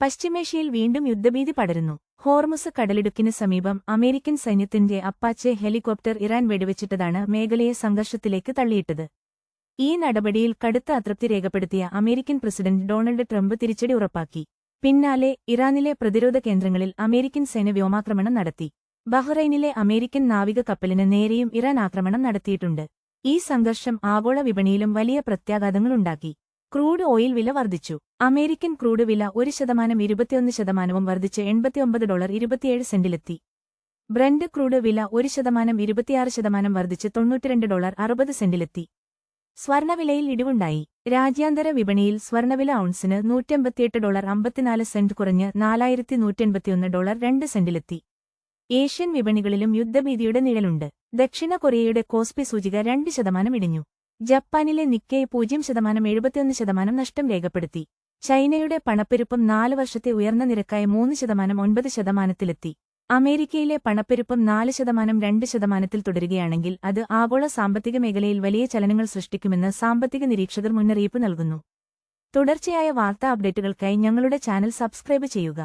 പശ്ചിമേഷ്യയിൽ വീണ്ടും യുദ്ധഭീതി പടരുന്നു. ഹോർമുസ് കടലിടുക്കിന് സമീപം അമേരിക്കൻ സൈന്യത്തിന്റെ അപ്പാച്ചെ ഹെലികോപ്റ്റർ ഇറാൻ വെടിവെച്ചിട്ടതാണ് മേഖലയെ സംഘർഷത്തിലേക്ക് തള്ളിയിട്ടത്. ഈ നടപടിയിൽ കടുത്ത അതൃപ്തി രേഖപ്പെടുത്തിയ അമേരിക്കൻ പ്രസിഡന്റ് ഡൊണാൾഡ് ട്രംപ് തിരിച്ചടി ഉറപ്പാക്കി. പിന്നാലെ ഇറാനിലെ പ്രതിരോധ കേന്ദ്രങ്ങളിൽ അമേരിക്കൻ സേന വ്യോമാക്രമണം നടത്തി. ബഹ്റൈനിലെ അമേരിക്കൻ നാവിക കപ്പലിന് നേരെയും ഇറാൻ ആക്രമണം നടത്തിയിട്ടുണ്ട്. ഈ സംഘർഷം ആഗോള വിപണിയിലും വലിയ പ്രത്യാഘാതങ്ങളുണ്ടാക്കി. ക്രൂഡ് ഓയിൽ വില വർദ്ധിച്ചു. അമേരിക്കൻ ക്രൂഡ് വില 1% വർദ്ധിച്ച് $89.27 ബ്രന്റ് ക്രൂഡ് വില 1% വർദ്ധിച്ച് $92.60 സ്വർണവിലയിൽ ഇടിവുണ്ടായി. രാജ്യാന്തര വിപണിയിൽ സ്വർണവില ഔൺസിന് $188.54 കുറഞ്ഞ് $4181.02 ഏഷ്യൻ വിപണികളിലും യുദ്ധഭീതിയുടെ നിഴലുണ്ട്. ദക്ഷിണ കൊറിയയുടെ കോസ്പി സൂചിക 2% ഇടിഞ്ഞു. ജപ്പാനിലെ നിക്കൈ 0.71% നഷ്ടം രേഖപ്പെടുത്തി. ചൈനയുടെ പണപ്പെരുപ്പം 4 വർഷത്തെ ഉയർന്ന നിരക്കായ 3.9%-ലെത്തി. അമേരിക്കയിലെ പണപ്പെരുപ്പം 4% തുടരുകയാണെങ്കിൽ അത് ആഗോള സാമ്പത്തിക മേഖലയിൽ വലിയ ചലനങ്ങൾ സൃഷ്ടിക്കുമെന്ന് സാമ്പത്തിക നിരീക്ഷകർ മുന്നറിയിപ്പ് നൽകുന്നു. തുടർച്ചയായ വാർത്താ അപ്ഡേറ്റുകൾക്കായി ഞങ്ങളുടെ ചാനൽ സബ്സ്ക്രൈബ് ചെയ്യുക.